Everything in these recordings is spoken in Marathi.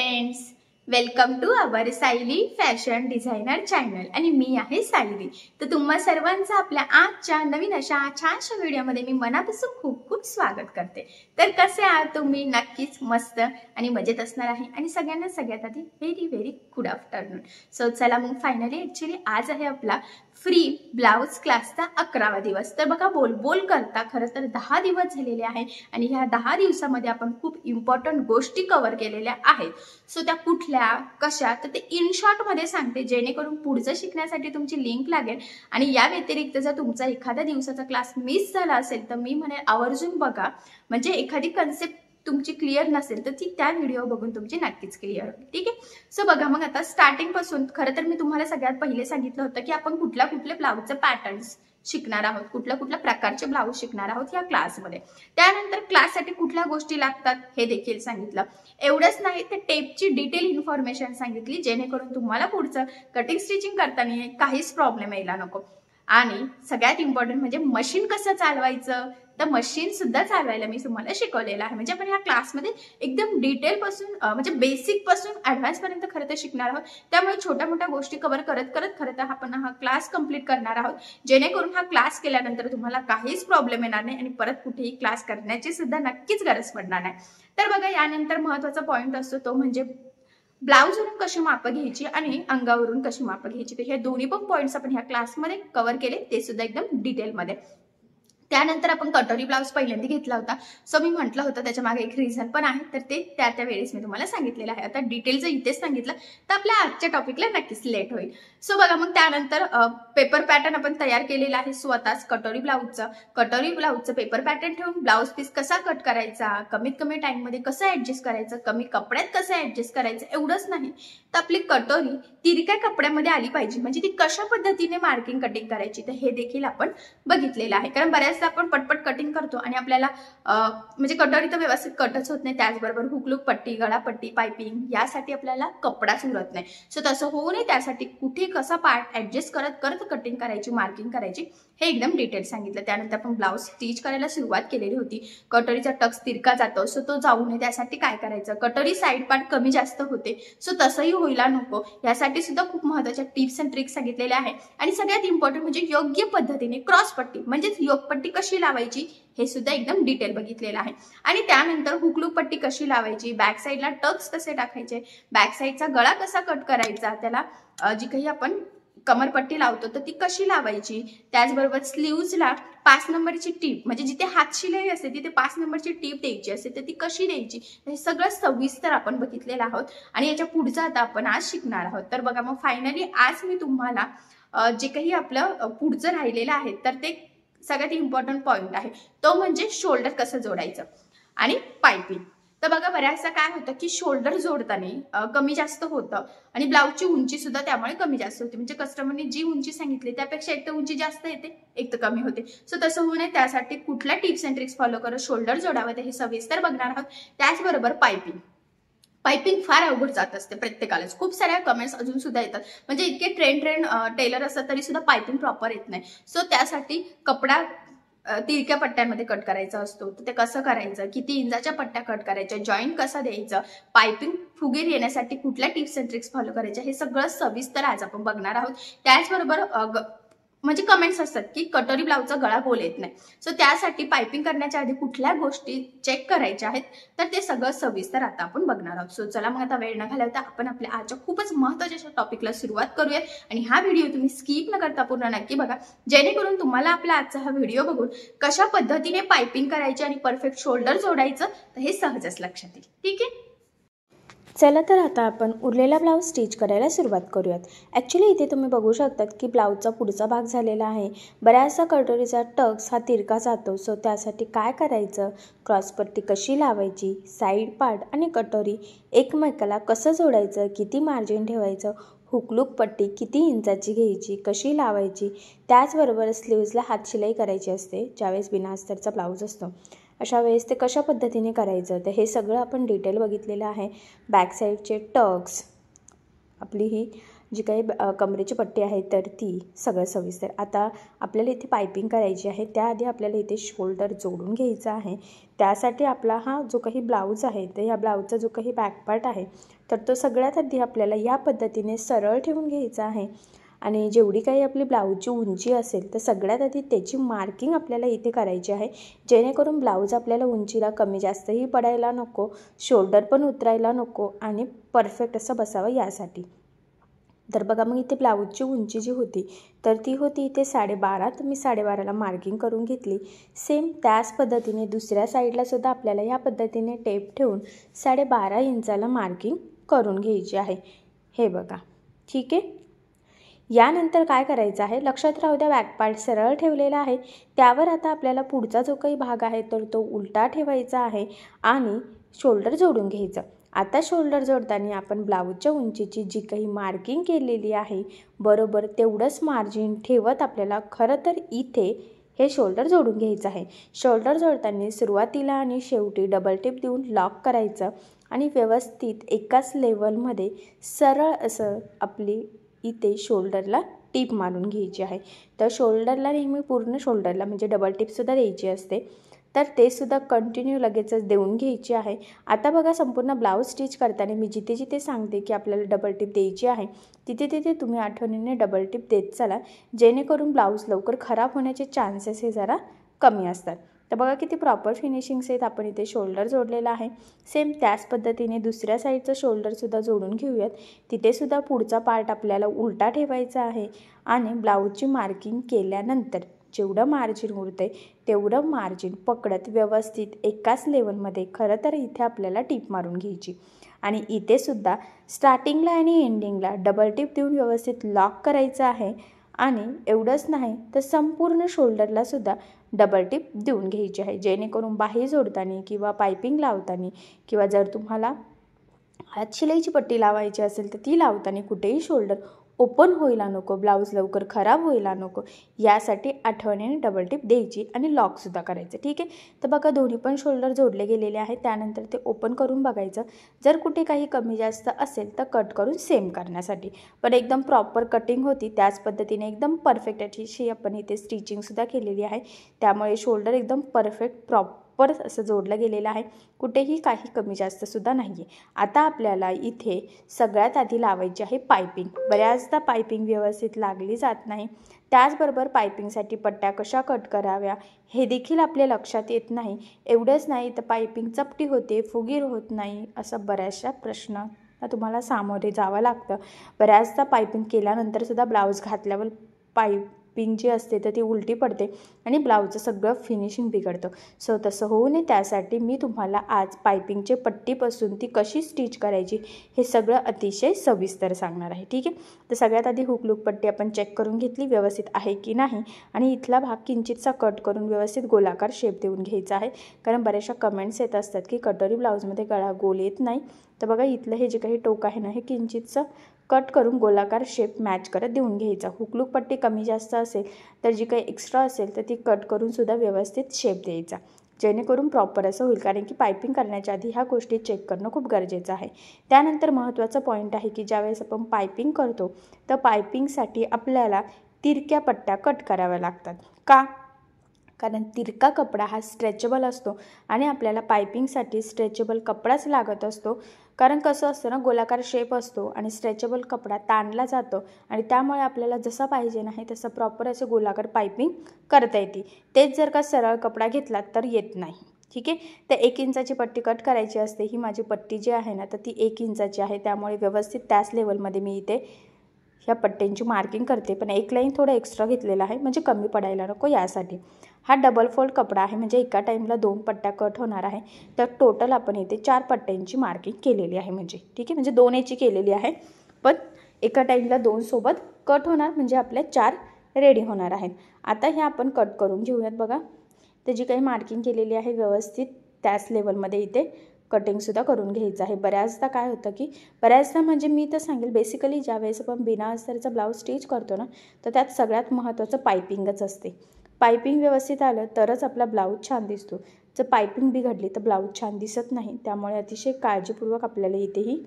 Friends, welcome to our Sayali fashion designer channel आणि मी आहे सायली। तर तुम्हा सर्वांचं आपल्या आजच्या नवीन अशा छानशा व्हिडिओमध्ये मी मनापासून खूप खूप स्वागत करते। तर कसे आहात तुम्ही? नक्कीच मस्त आणि मजेत असणार आहे आणि सगळ्यांना सगळ्यात आधी very very good afternoon. So चला मग फायनली ॲक्च्युअली आज आहे आपला फ्री ब्लाउज क्लासचा 11वा दिवस। तर बघा बोल करता खरं तर 10 दिवस झालेले आहे आणि ह्या 10 दिवसामध्ये आपण खूप इम्पॉर्टंट गोष्टी कव्हर केलेल्या आहेत। सो त्या कुठल्या कशा तर ते इन शॉर्ट मध्ये सांगते, जेणेकरून पुढचं शिकण्यासाठी तुमची लिंक लागेल। आणि या व्यतिरिक्त जर तुमचा एखाद्या दिवसाचा क्लास मिस झाला असेल तर मी म्हणेन आवर्जून बघा, म्हणजे एखादी कन्सेप्ट तुमची क्लिअर नसेल तर ती त्या व्हिडिओ बघून तुमची नक्कीच क्लिअर होईल। ठीक आहे, सो बघा मग आता स्टार्टिंग पासून खरं तर मी तुम्हाला सगळ्यात पहिले सांगितलं होतं की आपण कुठल्या ब्लाउजचे पॅटर्न्स शिकणार आहोत, कुठल्या प्रकारचे ब्लाउज शिकणार आहोत या क्लासमध्ये। त्यानंतर क्लाससाठी कुठल्या गोष्टी लागतात हे देखील सांगितलं। एवढंच नाही तर टेपची डिटेल इन्फॉर्मेशन सांगितली, जेणेकरून तुम्हाला पुढचं कटिंग स्टिचिंग करताना काहीच प्रॉब्लेम यायला नको। आणि सगळ्यात इम्पॉर्टंट म्हणजे मशीन कसं चालवायचं, तर मशीन सुद्धा चालवायला मी तुम्हाला शिकवलेलं आहे। म्हणजे आपण या क्लासमध्ये एकदम डिटेल पासून म्हणजे बेसिक पासून ॲडव्हान्स पर्यंत खरं तर शिकणार आहोत। त्यामुळे छोट्या मोठ्या गोष्टी कव्हर करत खरं तर आपण हा क्लास कंप्लीट करणार आहोत, जेणेकरून हा क्लास केल्यानंतर तुम्हाला काहीच प्रॉब्लेम येणार नाही आणि परत कुठेही क्लास करण्याची सुद्धा नक्कीच गरज पडणार नाही। तर बघा यानंतर महत्त्वाचा पॉइंट असतो तो म्हणजे ब्लाउजवरून कशी माप घ्यायची आणि अंगावरून कशी माप घ्यायची। तर हे दोन्ही पण पॉइंट्स आपण ह्या क्लासमध्ये कव्हर केले, ते सुद्धा एकदम डिटेलमध्ये। त्यानंतर आपण कटोरी ब्लाउज पहिल्यांदा घेतला होता। सो मी म्हटलं होतं त्याच्या मागे एक रिझन पण आहे, तर ते त्या वेळेस मी तुम्हाला सांगितलेलं आहे। आता डिटेल जर इथेच सांगितलं तर आपल्या आजच्या टॉपिकला नक्कीच लेट होईल। सो बघा मग त्यानंतर पेपर पॅटर्न आपण तयार केलेला आहे स्वतःच कटोरी ब्लाउजचं पेपर पॅटर्न ठेवून ब्लाउज पीस कसा कट करायचा, कमीत कमी टाइम मध्ये कसं ऍडजस्ट करायचं, कमी कपड्यात कसं ऍडजस्ट करायचं, एवढंच नाही तर आपली कटोरी तिरक्या कपड्यामध्ये आली पाहिजे, म्हणजे ती कशा पद्धतीने मार्किंग कटिंग करायची तर हे देखील आपण बघितलेलं आहे। कारण बऱ्याचदा आपण पटपट कटिंग करतो आणि आपल्याला म्हणजे कटोरी तर व्यवस्थित कटच होत नाही, त्याचबरोबर हुकलूक पट्टी, गळापट्टी, पायपिंग यासाठी आपल्याला कपडाच उरत नाही। सो तसं होऊ नये त्यासाठी कुठे कसा पार्ट ऍडजस्ट करत कटिंग करायची, मार्किंग करायची हे एकदम डिटेल सांगितलं। त्यानंतर आपण ब्लाउज स्टिच करायला सुरुवात केलेली होती। कटोरीचा टक्स तिरका जातो, सो तो जाऊ नये त्यासाठी काय करायचं, कटोरी साईड पार्ट कमी जास्त होते, सो तसंही व्हायला नको यासाठी सुद्धा खूप महत्त्वाच्या टिप्स अँड ट्रिक्स सांगितलेल्या आहे। आणि सगळ्यात इम्पॉर्टंट म्हणजे योग्य पद्धतीने क्रॉस पट्टी म्हणजेच योगपट्टी कशी लावायची हे सुद्धा एकदम डिटेल बघितलेलं आहे। आणि त्यानंतर हुकलूक पट्टी कशी लावायची, बॅक साईडला टक्स कसे टाकायचे, बॅक साईडचा गळा कसा कट करायचा, त्याला जी काही आपण कमरपट्टी लावतो तर ती कशी लावायची, त्याचबरोबर स्लीव्हजला 5 नंबरची टीप म्हणजे जिथे हात शिलाई असते तिथे 5 नंबरची टीप द्यायची असते तर ती कशी द्यायची, हे सगळं सविस्तर आपण बघितलेलं आहोत आणि याच्या पुढचं आता आपण आज शिकणार आहोत। तर बघा मग फायनली आज मी तुम्हाला जे काही आपलं पुढचं राहिलेलं आहे तर ते सगळ्यात इम्पॉर्टंट पॉइंट आहे, तो म्हणजे शोल्डर कसं जोडायचं आणि पायपिंग। तर बघा बऱ्याचदा काय होतं की शोल्डर जोडताना कमी जास्त होतं आणि ब्लाउजची उंची सुद्धा त्यामुळे कमी जास्त होते, म्हणजे कस्टमरने जी उंची सांगितली त्यापेक्षा एक तर उंची जास्त येते, एक तर कमी होते। सो तसं होऊ नये त्यासाठी कुठल्या टिप्स अँड ट्रिक्स फॉलो करत शोल्डर जोडावं हे सविस्तर बघणार आहोत। त्याचबरोबर पायपिंग फार अवघड जात असते प्रत्येकालाच, खूप साऱ्या कमेंट्स अजून सुद्धा येतात, म्हणजे इतके ट्रेंड टेलर असतात तरी सुद्धा पायपिंग प्रॉपर येत नाही। सो त्यासाठी कपडा तिरक्या पट्ट्यांमध्ये कट करायचा असतो तर ते कसं करायचं, किती इंचाच्या पट्ट्या कट करायच्या, जॉईंट कसा द्यायचं, पायपिंग फुगीर येण्यासाठी कुठल्या टिप्स अँड ट्रिक्स फॉलो करायच्या हे सगळं सविस्तर आज आपण बघणार आहोत। त्याचबरोबर म्हणजे कमेंट्स असतात की कटोरी ब्लाउजचा गळा गोल येत नाही, सो त्यासाठी पायपिंग करण्याच्या आधी कुठल्या गोष्टी चेक करायच्या आहेत तर ते सगळं सविस्तर आता आपण बघणार आहोत। सो चला मग आता वेळ न घालवता आपण आपल्या आजच्या खूपच महत्त्वाच्या टॉपिकला सुरुवात करूया आणि हा व्हिडिओ तुम्ही स्किप न करता पूर्ण नक्की बघा, जेणेकरून तुम्हाला आपला आजचा हा व्हिडिओ बघून कशा पद्धतीने पायपिंग करायची आणि परफेक्ट शोल्डर जोडायचं तर हे सहजच लक्षात येईल। ठीक आहे, चला तर आता आपण उरलेला ब्लाऊज स्टिच करायला सुरुवात करूयात। ॲक्च्युली इथे तुम्ही बघू शकतात की ब्लाऊजचा पुढचा भाग झालेला आहे। बऱ्याचसा कटोरीचा टक्स हा तिरका जातो, सो त्यासाठी काय करायचं, क्रॉसपट्टी कशी लावायची, साईड पार्ट आणि कटोरी एकमेकाला कसं जोडायचं, किती मार्जिन ठेवायचं, हुकलूक पट्टी किती इंचाची घ्यायची, कशी लावायची, त्याचबरोबर स्लीव्जला हातशिलाई करायची असते ज्यावेळेस बिना अस्तरचा ब्लाऊज असतो, अशा वेळेस ते कशा पद्धतीने करायचं तर हे सगळं आपण डिटेल बघितलेलं आहे। बॅक साईडचे टक्स, आपली ही जी काही कमरेची पट्टी आहे तर ती सगळं सविस्तर. आता आपल्याला इथे पायपिंग करायची आहे. त्याआधी आपल्याला इथे शोल्डर जोडून घ्यायचा आहे. त्यासाठी आपला हा जो काही ब्लाऊज आहे तर ह्या ब्लाऊजचा जो काही बॅक पार्ट आहे तर तो सगळ्यात आधी आपल्याला या पद्धतीने सरळ ठेवून घ्यायचा आहे. आणि जेवढी काही आपली ब्लाऊजची उंची असेल तर सगळ्यात आधी त्याची मार्किंग आपल्याला इथे करायची आहे, जेणेकरून ब्लाऊज आपल्याला उंचीला कमी जास्तही पडायला नको, शोल्डर पण उतरायला नको आणि परफेक्ट असं बसावं यासाठी. तर बघा मग इथे ब्लाऊजची उंची जी होती तर ती होती इथे 12.5. तर मी 12.5ला मार्किंग करून घेतली. सेम त्याच पद्धतीने दुसऱ्या साईडला सुद्धा आपल्याला या पद्धतीने टेप ठेवून 12.5 इंचाला मार्किंग करून घ्यायची आहे. हे बघा, ठीक आहे. यानंतर काय करायचं आहे, लक्षात राहू द्या बॅक पार्ट सरळ ठेवलेला आहे. त्यावर आता आपल्याला पुढचा जो काही भाग आहे तर तो उलटा ठेवायचा आहे आणि शोल्डर जोडून घ्यायचं. आता शोल्डर जोडताना आपण ब्लाऊजच्या उंचीची जी काही मार्किंग केलेली आहे बरोबर तेवढंच मार्जिन ठेवत आपल्याला खरं तर इथे हे शोल्डर जोडून घ्यायचं आहे. शोल्डर जोडताना सुरुवातीला आणि शेवटी डबल टिप देऊन लॉक करायचं आणि व्यवस्थित एकाच लेवलमध्ये सरळ असं आपली इथे शोल्डरला टीप मारून घ्यायची आहे. तर शोल्डरला नेहमी पूर्ण शोल्डरला म्हणजे डबल टिपसुद्धा द्यायची असते, तर ते सुद्धा कंटिन्यू लगेचच देऊन घ्यायची आहे. आता बघा संपूर्ण ब्लाऊज स्टिच करताना मी जिथे जिथे सांगते की आपल्याला डबल टिप द्यायची आहे तिथे तिथे तुम्ही आठवणीने डबल टिप देत चला, जेणेकरून ब्लाऊज लवकर खराब होण्याचे चान्सेस हे जरा कमी असतात. तर बघा किती प्रॉपर फिनिशिंग्स आहेत. आपण इथे शोल्डर जोडलेला आहे. सेम त्याच पद्धतीने दुसऱ्या साईडचं शोल्डरसुद्धा जोडून घेऊयात. तिथेसुद्धा पुढचा पार्ट आपल्याला उलटा ठेवायचा आहे आणि ब्लाऊजची मार्किंग केल्यानंतर जेवढं मार्जिन उरते तेवढं मार्जिन पकडत व्यवस्थित एकाच लेवलमध्ये खरं तर इथे आपल्याला टीप मारून घ्यायची. आणि इथेसुद्धा स्टार्टिंगला आणि एंडिंगला डबल टिप देऊन व्यवस्थित लॉक करायचं आहे. आणि एवढंच नाही तर संपूर्ण शोल्डरलासुद्धा डबल टिप देऊन घ्यायची आहे, जेणेकरून बाही जोडताना किंवा पायपिंग लावताना किंवा जर तुम्हाला हात शिलाईची पट्टी लावायची असेल तर ती लावताना कुठेही शोल्डर ओपन व्हायला नको, ब्लाऊज लवकर खराब व्हायला नको, यासाठी आठवणीने डबल टिप द्यायची आणि लॉकसुद्धा करायचं. ठीक आहे. तर बघा दोन्ही पण शोल्डर जोडले गेलेले आहेत. त्यानंतर ते ओपन करून बघायचं. जर कुठे काही कमी जास्त असेल तर कट करून सेम करण्यासाठी, पण एकदम प्रॉपर कटिंग होती त्याच पद्धतीने एकदम परफेक्ट अशी आपण इथे स्टिचिंगसुद्धा केलेली आहे. त्यामुळे शोल्डर एकदम परफेक्ट प्रॉपर असं जोडलं गेलेलं आहे, कुठेही काही कमी जास्तसुद्धा नाही आहे. आता आपल्याला इथे सगळ्यात आधी लावायची आहे पायपिंग. बऱ्याचदा पायपिंग व्यवस्थित लागली जात नाही. त्याचबरोबर पायपिंगसाठी पट्ट्या कशा कट कराव्या हे देखील आपल्या लक्षात येत नाही. एवढंच नाही तर पायपिंग चपटी होते, फुगीर होत नाही, असं बऱ्याचशा प्रश्नांना तुम्हाला सामोरे जावं लागतं. बऱ्याचदा पायपिंग केल्यानंतरसुद्धा ब्लाऊज घातल्यावर पायपिंग जी असते तर ती उलटी पडते आणि ब्लाऊजचं सगळं फिनिशिंग बिघडतं. सो तसं होऊ नये त्यासाठी मी तुम्हाला आज पायपिंगचे पट्टीपासून ती कशी स्टिच करायची हे सगळं अतिशय सविस्तर सांगणार आहे. ठीक आहे. तर सगळ्यात आधी हुक लूक पट्टी आपण चेक करून घेतली व्यवस्थित आहे की नाही, आणि इथला भाग किंचितसा कट करून व्यवस्थित गोलाकार शेप देऊन घ्यायचा आहे. कारण बऱ्याचशा कमेंट्स येत असतात की कटोरी ब्लाऊजमध्ये गळा गोल येत नाही. तर बघा इथलं हे जे काही टोक आहे ना हे किंचितचं कट करून गोलाकार शेप मॅच करत देऊन घ्यायचा. हुकलूक पट्टी कमी जास्त असेल तर जी काही एक्स्ट्रा असेल तर ती कट करून सुद्धा व्यवस्थित शेप द्यायचा, जेणेकरून प्रॉपर असं होईल. कारण की पायपिंग करण्याच्या आधी ह्या गोष्टी चेक करणं खूप गरजेचं आहे. त्यानंतर महत्त्वाचं पॉईंट आहे की ज्यावेळेस आपण पायपिंग करतो तर पायपिंगसाठी आपल्याला तिरक्या पट्ट्या कट कराव्या लागतात. का? कारण तिरका कपडा हा स्ट्रेचेबल असतो आणि आपल्याला पायपिंगसाठी स्ट्रेचेबल कपडाच लागत असतो. कारण कसं असतं ना, गोलाकार शेप असतो आणि स्ट्रेचेबल कपडा ताणला जातो आणि त्यामुळे आपल्याला जसा पाहिजे नाही तसं प्रॉपर असं गोलाकार पायपिंग करता येते. तेच जर का सरळ कपडा घेतला तर येत नाही. ठीक आहे. तर 1 इंचाची पट्टी कट करायची असते. ही माझी पट्टी जी आहे ना तर ती 1 इंचाची आहे. त्यामुळे व्यवस्थित त्याच लेवलमध्ये मी इथे ह्या पट्ट्यांची मार्किंग करते, पण एक लाईन थोडं एक्स्ट्रा घेतलेला आहे म्हणजे कमी पडायला नको यासाठी. हा डबल फोल्ड कपडा आहे म्हणजे एका टाईमला 2 पट्ट्या कट होणार आहे. तर टोटल आपण इथे 4 पट्ट्यांची मार्किंग केलेली आहे म्हणजे ठीक आहे, म्हणजे 2 याची केलेली आहे, पण एका टाईमला 2 सोबत कट होणार म्हणजे आपल्या 4 रेडी होणार आहेत. आता हे आपण कट करून घेऊयात. बघा तर जी काही मार्किंग केलेली आहे व्यवस्थित त्याच लेवलमध्ये इथे कटिंगसुद्धा करून घ्यायचं आहे. बऱ्याचदा काय होतं की बऱ्याचदा म्हणजे मी तर सांगेल बेसिकली ज्यावेळेस आपण बिना अस्तरचा ब्लाऊज स्टिच करतो ना तर त्यात सगळ्यात महत्त्वाचं पायपिंगच असते. पायपिंग व्यवस्थित आलं तरच आपला ब्लाऊज छान दिसतो. जर पायपिंग बिघडली तर ब्लाऊज छान दिसत नाही. त्यामुळे अतिशय काळजीपूर्वक आपल्याला इथेही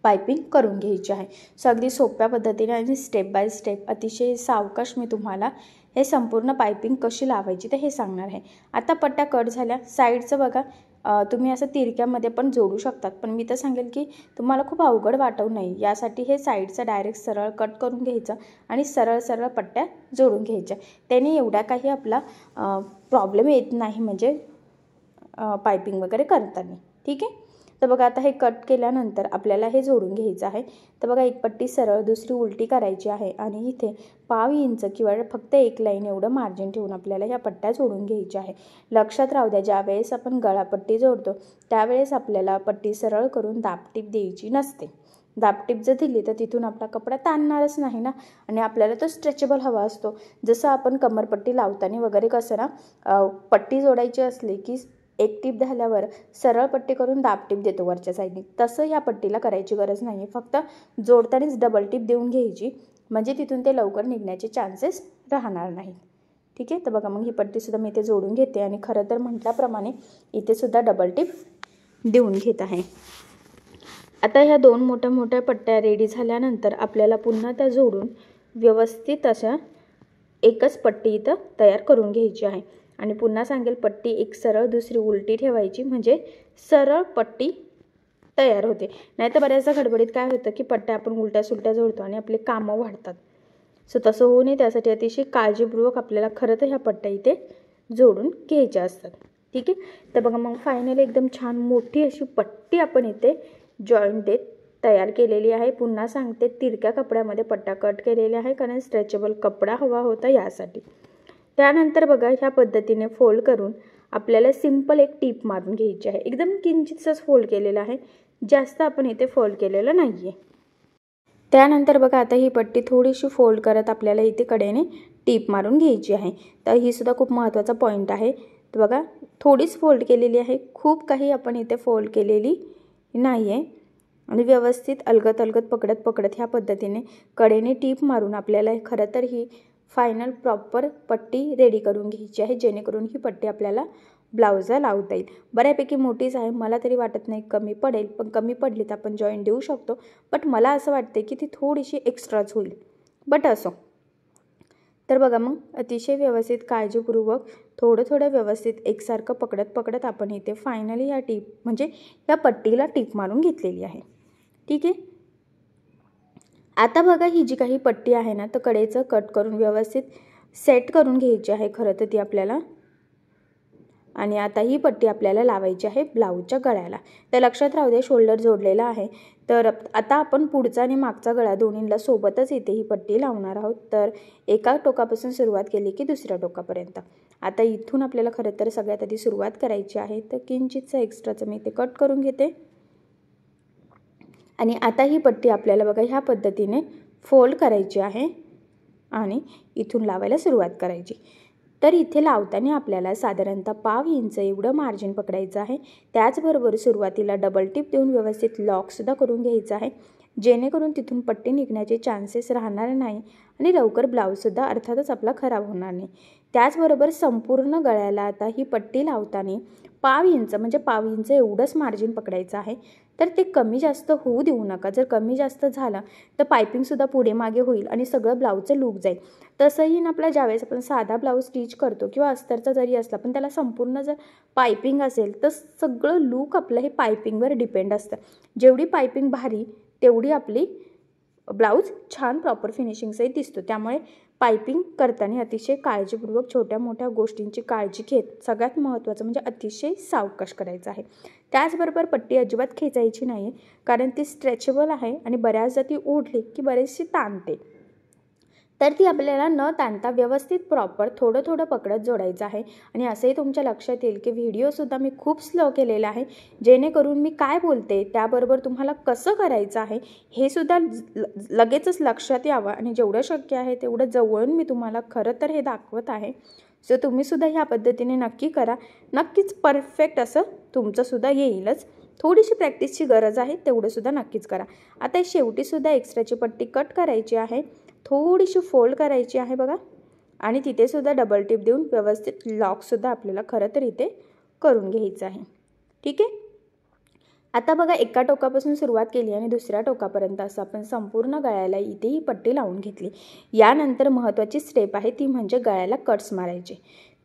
पायपिंग करून घ्यायची आहे. सो अगदी सोप्या पद्धतीने आणि स्टेप बाय स्टेप अतिशय सावकाश मी तुम्हाला हे संपूर्ण पायपिंग कशी लावायची ते हे सांगणार आहे. आता पट्ट्या कट झाल्या, साईडचं बघा तुम्ही असं तिरक्यामध्ये पण जोडू शकतात, पण मी तर सांगेल की तुम्हाला खूप अवघड वाटू नये यासाठी हे साईडचं डायरेक्ट सरळ कट करून घ्यायचं आणि सरळ सरळ पट्ट्या जोडून घ्यायच्या. त्याने एवढा काही आपला प्रॉब्लेम येत नाही म्हणजे पायपिंग वगैरे करताना. ठीक आहे. तर बघा आता हे कट केल्यानंतर आपल्याला हे जोडून घ्यायचं आहे. तर बघा एक पट्टी सरळ दुसरी उलटी करायची आहे आणि इथे 1/2 इंच किंवा फक्त एक लाईन एवढं मार्जिन ठेवून आपल्याला ह्या पट्ट्या जोडून घ्यायच्या आहे. लक्षात राहू द्या, ज्यावेळेस आपण गळापट्टी जोडतो त्यावेळेस आपल्याला पट्टी सरळ करून दाबटीप द्यायची नसते. दाबटीप जर दिली तर तिथून आपला कपडा ताणणारच नाही ना, आणि आपल्याला तो स्ट्रेचेबल हवा असतो. जसं आपण कमरपट्टी लावताना वगैरे कसं ना पट्टी जोडायची असली की एक टीप झाल्यावर सरळ पट्टी करून दाबटीप देतो वरच्या साईडने, तसं या पट्टीला करायची गरज नाही आहे. फक्त जोडतानाच डबल टीप देऊन घ्यायची, म्हणजे तिथून ते लवकर निघण्याचे चान्सेस राहणार नाहीत. ठीक आहे. तर बघा मग ही पट्टीसुद्धा मी इथे जोडून घेते आणि खरं तर म्हटल्याप्रमाणे इथेसुद्धा डबल टीप देऊन घेत आहे. आता ह्या 2 मोठ्या मोठ्या पट्ट्या रेडी झाल्यानंतर आपल्याला पुन्हा त्या जोडून व्यवस्थित अशा एकच पट्टी इथं तयार करून घ्यायची आहे. आणि पुन्हा सांगेल, पट्टी एक सरळ दुसरी उलटी ठेवायची म्हणजे सरळ पट्टी तयार होते. नाहीतर बऱ्याचदा गडबडीत काय होतं की पट्ट्या आपण उलट्या सुलट्या जोडतो आणि आपले कामं वाढतात. सो तसं होऊ नये त्यासाठी अतिशय काळजीपूर्वक आपल्याला खरं तर ह्या पट्ट्या इथे जोडून घ्यायच्या असतात. ठीक आहे. तर बघा मग फायनली एकदम छान मोठी अशी पट्टी आपण इथे जॉईंट देत तयार केलेली आहे. पुन्हा सांगते, तिरक्या कपड्यामध्ये पट्ट्या कट केलेल्या आहे कारण स्ट्रेचेबल कपडा हवा होता यासाठी. त्यानंतर बघा ह्या पद्धतीने फोल्ड करून आपल्याला सिंपल एक टीप मारून घ्यायची आहे. एकदम किंचितच फोल्ड केलेलं आहे, जास्त आपण इथे फोल्ड केलेलं नाही आहे. त्यानंतर बघा आता ही पट्टी थोडीशी फोल्ड करत आपल्याला इथे कडेने टीप मारून घ्यायची आहे. तर ही सुद्धा खूप महत्त्वाचा पॉईंट आहे. तर बघा थोडीच फोल्ड केलेली आहे, खूप काही आपण इथे फोल्ड केलेली नाही आहे. आणि व्यवस्थित अलगद अलगद पकडत ह्या पद्धतीने कडेने टीप मारून आपल्याला खरं तर ही फायनल प्रॉपर पट्टी रेडी करून घ्यायची आहे, जेणेकरून ही पट्टी आपल्याला ब्लाऊजला लावता येईल. बऱ्यापैकी मोठीच आहे, मला तरी वाटत नाही कमी पडेल, पण कमी पडली तर आपण जॉईंट देऊ शकतो. बट मला असं वाटते की ती थोडीशी एक्स्ट्राच होईल, बट असो. तर बघा मग अतिशय व्यवस्थित काळजीपूर्वक थोडं व्यवस्थित एकसारखं पकडत आपण इथे फायनली ह्या टीप म्हणजे या पट्टीला टीप मारून घेतलेली आहे. ठीक आहे. आता बघा ही जी काही पट्टी आहे ना, तर कडेचं कट करून व्यवस्थित सेट करून घ्यायची आहे खरं तर ती आपल्याला. आणि आता ही पट्टी आपल्याला लावायची आहे ब्लाऊजच्या गळ्याला. तर लक्षात राहू दे, शोल्डर जोडलेला आहे. तर आता आपण पुढचा आणि मागचा गळा दोन्हीला सोबतच इथे ही पट्टी लावणार आहोत. तर एका टोकापासून सुरुवात केली की दुसऱ्या टोकापर्यंत. आता इथून आपल्याला खरं तर सगळ्यात आधी सुरुवात करायची आहे. तर किंचितचं एक्स्ट्राचं मी इथे कट करून घेते. आणि आता ही पट्टी आपल्याला बघा ह्या पद्धतीने फोल्ड करायची आहे आणि इथून लावायला सुरुवात करायची. तर इथे लावताना आपल्याला साधारणतः 1/2 इंच एवढं मार्जिन पकडायचं आहे. त्याचबरोबर सुरुवातीला डबल टिप देऊन व्यवस्थित लॉकसुद्धा करून घ्यायचं आहे, जेणेकरून तिथून पट्टी निघण्याचे चान्सेस राहणार नाही आणि लवकर ब्लाऊजसुद्धा अर्थातच आपला खराब होणार नाही. त्याचबरोबर संपूर्ण गळ्याला आता ही पट्टी लावताना 1/2 इंच म्हणजे 1/2 इंच एवढंच मार्जिन पकडायचं आहे. तर ते कमी जास्त होऊ देऊ नका. जर कमी जास्त झालं तर पायपिंगसुद्धा पुढे मागे होईल आणि सगळं ब्लाऊजचं लूक जाईल. तसंही ना आपल्या ज्यावेळेस आपण साधा ब्लाऊज स्टिच करतो किंवा अस्तरचा जरी असला पण त्याला संपूर्ण जर पायपिंग असेल तर सगळं लूक आपलं हे पायपिंगवर डिपेंड असतं. जेवढी पायपिंग भारी तेवढी आपली ब्लाऊज छान प्रॉपर फिनिशिंगसही दिसतो. त्यामुळे पायपिंग करताना अतिशय काळजीपूर्वक छोट्या मोठ्या गोष्टींची काळजी घेत सगळ्यात महत्त्वाचं म्हणजे अतिशय सावकाश करायचं आहे. त्याचबरोबर पट्टी अजिबात खेचायची नाही आहे, कारण ती स्ट्रेचेबल आहे आणि बऱ्याचदा ती ओढली की बरेचशी ताणते. तर ती आपल्याला न ताणता व्यवस्थित प्रॉपर थोडं पकडत जोडायचं आहे. आणि असंही तुमच्या लक्षात येईल की व्हिडिओसुद्धा मी खूप स्लो केलेला आहे, जेणेकरून मी काय बोलते त्याबरोबर तुम्हाला कसं करायचं आहे हे सुद्धा लगेचच लक्षात यावं आणि जेवढं शक्य आहे तेवढं जवळून मी तुम्हाला खरं तर हे दाखवत आहे. सो तुम्हीसुद्धा ह्या पद्धतीने नक्की करा, नक्कीच परफेक्ट असं तुमचंसुद्धा येईलच. थोडीशी प्रॅक्टिसची गरज आहे, तेवढंसुद्धा नक्कीच करा. आता शेवटीसुद्धा एक्स्ट्राची पट्टी कट करायची आहे, थोडीशी फोल्ड करायची आहे बघा, आणि तिथेसुद्धा डबल टिप देऊन व्यवस्थित लॉकसुद्धा आपल्याला खरं तर इथे करून घ्यायचं आहे. ठीक आहे. आता बघा एका टोकापासून सुरुवात केली आणि दुसऱ्या टोकापर्यंत असं आपण संपूर्ण गळ्याला इथे ही पट्टी लावून घेतली। यानंतर महत्त्वाची स्टेप आहे ती म्हणजे गळ्याला कट्स मारायचे।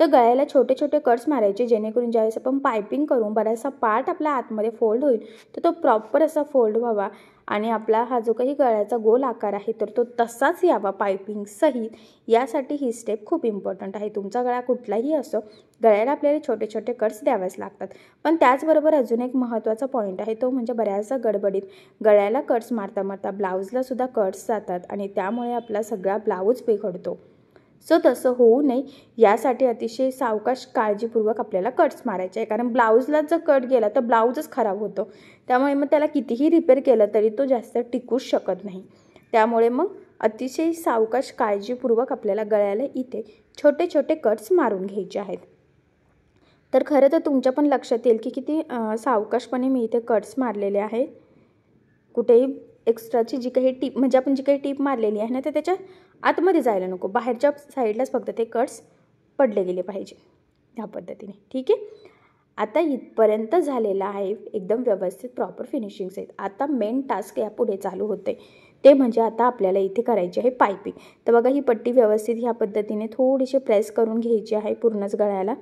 तर गळ्याला छोटे छोटे कट्स मारायचे जेणेकरून ज्यावेळेस आपण पायपिंग करून बराचसा पार्ट आपला आतमध्ये फोल्ड होईल तर तो प्रॉपर असा फोल्ड व्हावा आणि आपला हा जो काही गळ्याचा गोल आकार आहे तर तो तसाच यावा पायपिंग सहित। यासाठी ही स्टेप खूप इम्पॉर्टंट आहे। तुमचा गळा कुठलाही असो गळ्याला आपल्याला छोटे छोटे कट्स द्यावेच लागतात। पण त्याचबरोबर अजून एक महत्त्वाचा पॉईंट आहे तो म्हणजे बऱ्याचदा गडबडीत गळ्याला कट्स मारता मारता ब्लाऊजला सुद्धा कट्स जातात आणि त्यामुळे आपला सगळा ब्लाऊज बिघडतो। सो तसं होऊ नये यासाठी अतिशय सावकाश काळजीपूर्वक आपल्याला कट्स मारायचे आहे, कारण ब्लाऊजला जर कट गेला तर ब्लाऊजच खराब होतो। त्यामुळे मग त्याला कितीही रिपेअर केलं तरी तो जास्त टिकूच शकत नाही। त्यामुळे मग अतिशय सावकाश काळजीपूर्वक आपल्याला गळ्याला इथे छोटे छोटे कट्स मारून घ्यायचे आहेत। तर खरं तर तुमच्या पण लक्षात येईल की किती सावकाशपणे मी इथे कट्स मारलेले आहेत। कुठेही एक्स्ट्राची जी काही टीप म्हणजे आपण जी काही टीप मारलेली आहे ना तर त्याच्या आतमध्ये जायला नको, बाहेरच्या साईडलाच फक्त ते कट्स पडले गेले पाहिजे ह्या पद्धतीने। ठीक आहे, आता इथपर्यंत झालेला आहे एकदम व्यवस्थित प्रॉपर फिनिशिंग आहेत। आता मेन टास्क यापुढे चालू होते ते म्हणजे आता आपल्याला इथे करायची आहे पायपिंग। तर बघा ही पट्टी व्यवस्थित ह्या पद्धतीने थोडीशी प्रेस करून घ्यायची आहे पूर्णच गळ्याला,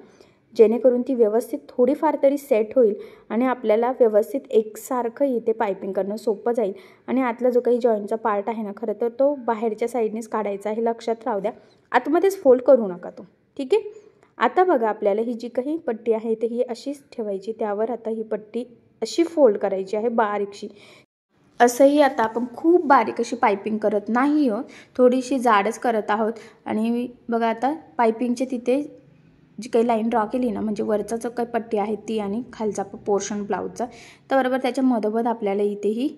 जेणेकरून ती व्यवस्थित थोडीफार तरी सेट होईल आणि आपल्याला व्यवस्थित एकसारखं इथे पायपिंग करणं सोपं जाईल। आणि आतला जो काही जॉईंटचा पार्ट आहे ना खरं तर तो बाहेरच्या साईडनेच काढायचा आहे, लक्षात राहू द्या, आतमध्येच फोल्ड करू नका तो। ठीक आहे, आता बघा आपल्याला ही जी काही पट्टी आहे तर ही अशीच ठेवायची, त्यावर आता ही पट्टी अशी फोल्ड करायची आहे बारीकशी। असंही आता आपण खूप बारीक अशी पायपिंग करत नाही आहोत, थोडीशी जाडच करत आहोत। आणि बघा आता पायपिंगचे तिथे जी काही लाईन ड्रॉ केली ना म्हणजे वरचा जो काही पट्टी आहे ती आणि खालचा पोर्शन ब्लाऊजचा, तर बरोबर त्याच्या मधोमध आपल्याला इथेही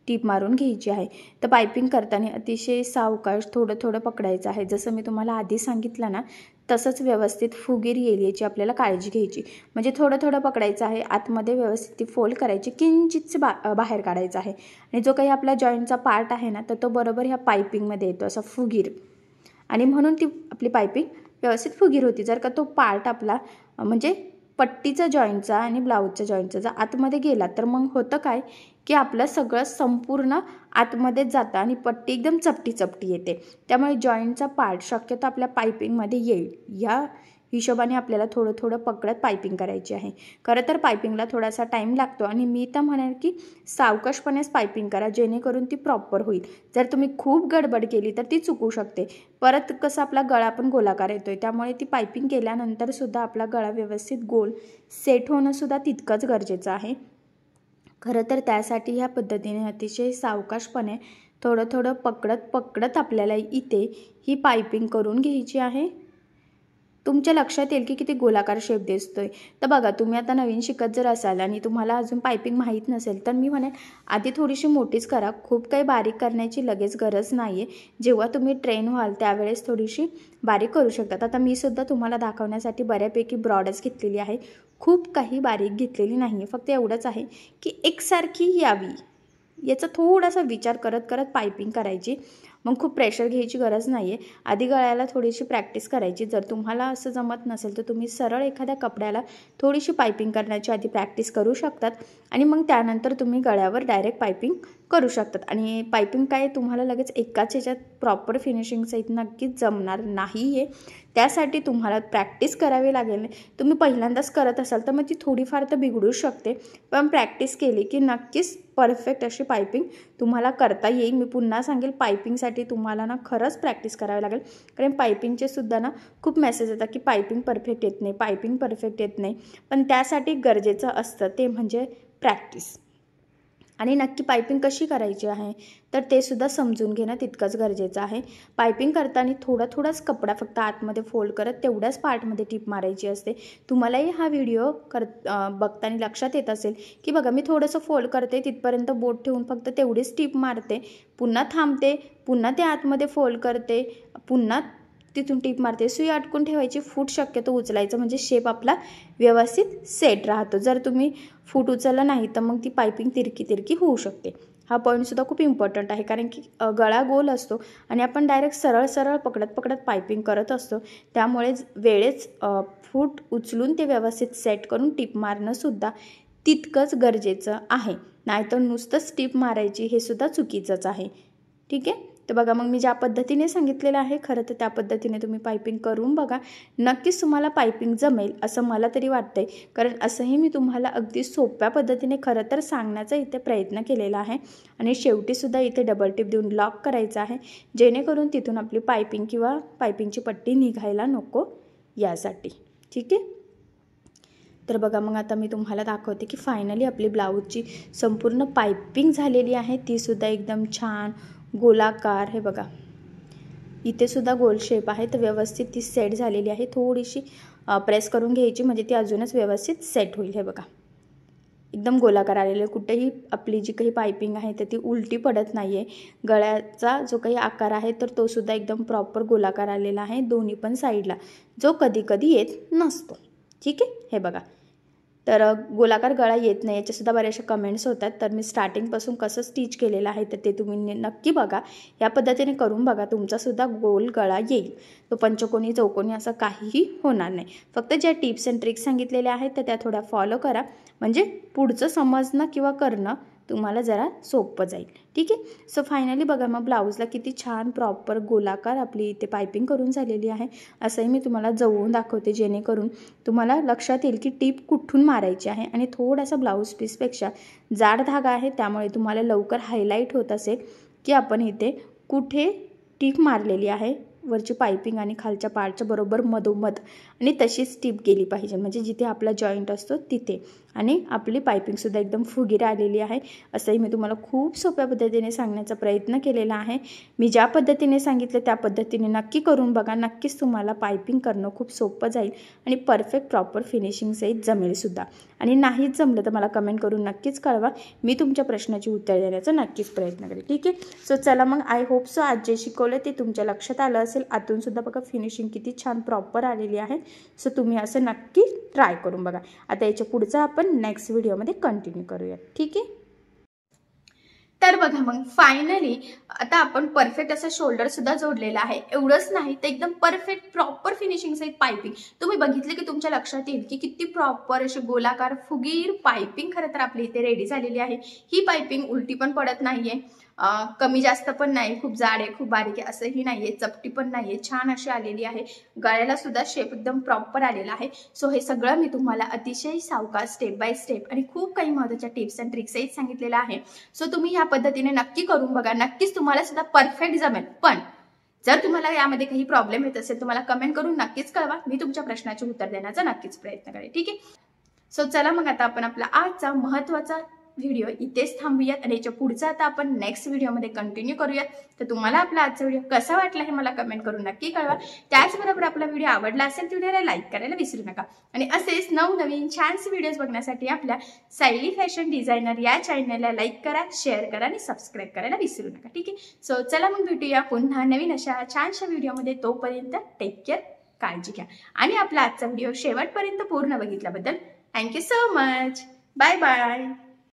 टीप मारून घ्यायची आहे। तर पायपिंग करताना अतिशय सावकाश थोडं थोडं पकडायचं आहे। जसं मी तुम्हाला आधी सांगितलं ना तसंच व्यवस्थित फुगीर येईल याची आपल्याला काळजी घ्यायची। म्हणजे थोडं थोडं पकडायचं आहे, आतमध्ये व्यवस्थित ती फोल्ड करायची, किंचितच बाहेर काढायचं आहे आणि जो काही आपला जॉईंटचा पार्ट आहे ना तर तो बरोबर ह्या पायपिंगमध्ये येतो असा फुगीर, आणि म्हणून ती आपली पायपिंग व्यवस्थित फुगीर होती। जर का तो पार्ट आपला म्हणजे पट्टीचा जॉईंटचा आणि ब्लाऊजचा जॉईंटचा जर आतमध्ये गेला तर मग होतं काय की आपलं सगळं संपूर्ण आतमध्येच जातं आणि पट्टी एकदम चपटी चपटी येते। त्यामुळे जॉईंटचा पार्ट शक्यतो आपल्या पायपिंगमध्ये येईल या हिशोबाने आपल्याला थोडं थोडं पकडत पायपिंग करायची आहे। खरं तर पायपिंगला थोडासा टाईम लागतो आणि मी तर म्हणेन की सावकाशपणेच पायपिंग करा जेणेकरून ती प्रॉपर होईल। जर तुम्ही खूप गडबड केली तर ती चुकू शकते। परत कसं आपला गळा पण गोलाकार येतोय, त्यामुळे ती पायपिंग केल्यानंतर सुद्धा आपला गळा व्यवस्थित गोल सेट होणं सुद्धा तितकंच गरजेचं आहे। खरं तर त्यासाठी ह्या पद्धतीने अतिशय सावकाशपणे थोडं थोडं पकडत आपल्याला इथे ही पायपिंग करून घ्यायची आहे। तुमच्या लक्षात येईल की किती गोलाकार शेप दिसतोय। तर बघा तुम्ही आता नवीन शिकत जर असाल आणि तुम्हाला अजून पायपिंग माहीत नसेल तर मी म्हणेन आधी थोडीशी मोठीच करा, खूप काही बारीक करण्याची लगेच गरज नाही आहे। जेव्हा तुम्ही ट्रेन व्हाल त्यावेळेस थोडीशी बारीक करू शकतात। आता मी सुद्धा तुम्हाला दाखवण्यासाठी बऱ्यापैकी ब्रॉडच घेतलेली आहे, खूप काही बारीक घेतलेली नाही आहे। फक्त एवढंच आहे की एकसारखी यावी याचा थोडासा विचार करत करत पायपिंग करायची, मग खूप प्रेशर घ्यायची गरज नाही आहे। आधी गळ्याला थोडीशी प्रॅक्टिस करायची। जर तुम्हाला असं जमत नसेल तर तुम्ही सरळ एखाद्या कपड्याला थोडीशी पायपिंग करण्याची आधी प्रॅक्टिस करू शकतात आणि मग त्यानंतर तुम्ही गळ्यावर डायरेक्ट पायपिंग करू शकतात। आणि पायपिंग काय तुम्हाला लगेच एकाच ह्याच्यात प्रॉपर फिनिशिंगसहित नक्कीच जमणार नाही आहे, त्यासाठी तुम्हाला प्रॅक्टिस करावी लागेल। तुम्ही पहिल्यांदाच करत असाल तर मग ती थोडीफार तर बिघडू शकते, पण प्रॅक्टिस केली की नक्कीच परफेक्ट अशी पायपिंग तुम्हाला करता येईल। मी पुन्हा सांगेल पायपिंगसाठी तुम्हाला ना खरंच प्रॅक्टिस करावी लागेल, कारण पायपिंगचे सुद्धा ना खूप मेसेज येतात की पायपिंग परफेक्ट येत नाही, पायपिंग परफेक्ट येत नाही, पण त्यासाठी गरजेचं असतं ते म्हणजे प्रॅक्टिस। आणि नक्की पायपिंग कशी करायची आहे तर ते सुद्धा समजून घेणं तितकंच गरजेचं आहे। पायपिंग करताना थोडाच कपडा फक्त आतमध्ये फोल्ड करत तेवढ्याच पार्टमध्ये टीप मारायची असते। तुम्हालाही हा व्हिडिओ बघताना लक्षात येत असेल की बघा मी थोडंसं फोल्ड करते, तिथपर्यंत बोट ठेवून फक्त तेवढीच टीप मारते, पुन्हा थांबते, पुन्हा ते आतमध्ये फोल्ड करते, पुन्हा तिथून टीप मारते। सुई अटकून ठेवायची, फूट शक्यतो उचलायचं म्हणजे शेप आपला व्यवस्थित सेट राहतो। जर तुम्ही फूट उचलला नाही तर मग ती पायपिंग तिरकी होऊ शकते। हा पॉईंटसुद्धा खूप इम्पॉर्टंट आहे, कारण की गळा गोल असतो आणि आपण डायरेक्ट सरळ पकडत पायपिंग करत असतो, त्यामुळे वेळेच फूट उचलून ते व्यवस्थित सेट करून टीप मारणं सुद्धा तितकंच गरजेचं आहे, नाहीतर नुसतंच टिप मारायची हे सुद्धा चुकीचंच आहे. ठीक आहे. तर बघा मग मी ज्या पद्धतीने सांगितलेलं आहे खरं तर त्या पद्धतीने तुम्ही पायपिंग करून बघा. नक्कीच तुम्हाला पायपिंग जमेल असं मला तरी वाटतंय, कारण असंही मी तुम्हाला अगदी सोप्या पद्धतीने खरं तर सांगण्याचा इथे प्रयत्न केलेला आहे. आणि शेवटीसुद्धा इथे डबल टिप देऊन लॉक करायचं आहे, जेणेकरून तिथून आपली पायपिंग किंवा पायपिंगची पट्टी निघायला नको यासाठी. ठीक आहे. तर बघा मग आता मी तुम्हाला दाखवते की फायनली आपली ब्लाऊजची संपूर्ण पायपिंग झालेली आहे, तीसुद्धा एकदम छान गोलाकार. हे बघा इथे सुद्धा गोल शेप आहे, तर व्यवस्थित ती सेट झालेली आहे. थोडीशी प्रेस करून घ्यायची म्हणजे ती अजूनच व्यवस्थित सेट होईल. हे बघा एकदम गोलाकार आलेलं आहे. कुठेही आपली जी काही पायपिंग आहे तर ती उलटी पडत नाही आहे. गळ्याचा जो काही आकार आहे तर तो सुद्धा एकदम प्रॉपर गोलाकार आलेला आहे दोन्ही पण साईडला, जो कधी कधी येत नसतो. ठीक आहे. हे बघा तर गोलाकार गळा येत नाही याच्यासुद्धा बऱ्याचशा कमेंट्स होतात, तर मी स्टार्टिंगपासून कसं स्टिच केलेलं आहे तर ते तुम्ही नक्की बघा. या पद्धतीने करून बघा, तुमचासुद्धा गोल गळा येईल. तो पंचकोनी चौकोनी असं काहीही होणार नाही. फक्त ज्या टिप्स अँड ट्रिक्स सांगितलेल्या आहेत तर त्या थोड्या फॉलो करा, म्हणजे पुढचं समजणं किंवा करणं तुम्हाला जरा सोपं जाईल. ठीक आहे. सो फायनली बघा मग ब्लाऊजला किती छान प्रॉपर गोलाकार आपली इथे पायपिंग करून झालेली आहे. असंही मी तुम्हाला जवळून दाखवते, जेणेकरून तुम्हाला लक्षात येईल की टिप कुठून मारायची आहे. आणि थोडासा ब्लाऊज पीसपेक्षा जाड धागा आहे, त्यामुळे तुम्हाला लवकर हायलाईट होत असेल की आपण इथे कुठे टिप मारलेली आहे. वरची पायपिंग आणि खालच्या पार्टच्या बरोबर मधोमध, आणि तशीच टिप गेली पाहिजे, म्हणजे जिथे आपला जॉईंट असतो तिथे. आणि आपली पायपिंगसुद्धा एकदम फुगीर आलेली आहे. असंही मी तुम्हाला खूप सोप्या पद्धतीने सांगण्याचा प्रयत्न केलेला आहे. मी ज्या पद्धतीने सांगितलं त्या पद्धतीने नक्की करून बघा. नक्कीच तुम्हाला पायपिंग करणं खूप सोपं जाईल आणि परफेक्ट प्रॉपर फिनिशिंगसहित जमेलसुद्धा. आणि नाहीच जमलं तर मला कमेंट करून नक्कीच कळवा, मी तुमच्या प्रश्नाची उत्तर देण्याचा नक्कीच प्रयत्न करेन. ठीक आहे. सो चला मग, आय होप सो आज जे शिकवलं ते तुमच्या लक्षात आलं असेल. आतूनसुद्धा बघा फिनिशिंग किती छान प्रॉपर आलेली आहे. सो तुम्ही असं नक्की ट्राय करून बघा. आता याच्या पुढचं आपण नेक्स्ट व्हिडिओमध्ये कंटिन्यू करूया. ठीक आहे. तर बघा मग फायनली आता आपण परफेक्ट असा शोल्डर सुद्धा जोडलेला आहे. एवढंच नाही तर एकदम परफेक्ट प्रॉपर फिनिशिंग सहित पायपिंग तुम्ही बघितले की तुमच्या लक्षात येईल की किती प्रॉपर अशी गोलाकार फुगीर पायपिंग खरं तर आपली इथे रेडी झालेली आहे. ही पायपिंग उलटी पण पडत नाहीये, कमी जास्त पण नाही, खूप जाड आहे खूप बारीक आहे असंही नाहीये, चपटी पण नाहीये, छान अशी आलेली आहे. गळ्याला सुद्धा शेप एकदम प्रॉपर आलेला आहे. सो हे सगळं मी तुम्हाला अतिशय सावकाश स्टेप बाय स्टेप आणि खूप काही महत्त्वाच्या टिप्स अँड ट्रिक्सही सांगितलेल्या आहे. सो तुम्ही ह्या पद्धतीने नक्की करून बघा. नक्कीच तुम्हाला सुद्धा परफेक्ट जमेल. पण जर तुम्हाला यामध्ये काही प्रॉब्लेम येत असेल तुम्हाला कमेंट करून नक्कीच कळवा, मी तुमच्या प्रश्नाचे उत्तर देण्याचा नक्कीच प्रयत्न करेन. ठीक आहे. सो चला मग आता आपण आपला आजचा महत्त्वाचा व्हिडिओ इथेच थांबूयात आणि याच्या पुढचा आता आपण नेक्स्ट व्हिडिओमध्ये कंटिन्यू करूयात. तर तुम्हाला आपला आजचा व्हिडिओ कसा वाटला हे मला कमेंट करून नक्की कळवा. त्याचबरोबर आपला व्हिडिओ आवडला असेल तर व्हिडिओला लाईक करायला विसरू नका. आणि असेच नवनवीन छानसे व्हिडिओज बघण्यासाठी आपल्या सायली फॅशन डिझायनर या चॅनलला लाईक करा, शेअर करा आणि सबस्क्राईब करायला विसरू नका. ठीक आहे. सो चला मग भेटूया पुन्हा नवीन अशा छानशा व्हिडिओमध्ये. तोपर्यंत टेक केअर, काळजी घ्या. आणि आपला आजचा व्हिडिओ शेवटपर्यंत पूर्ण बघितल्याबद्दल thank you so much. Bye bye.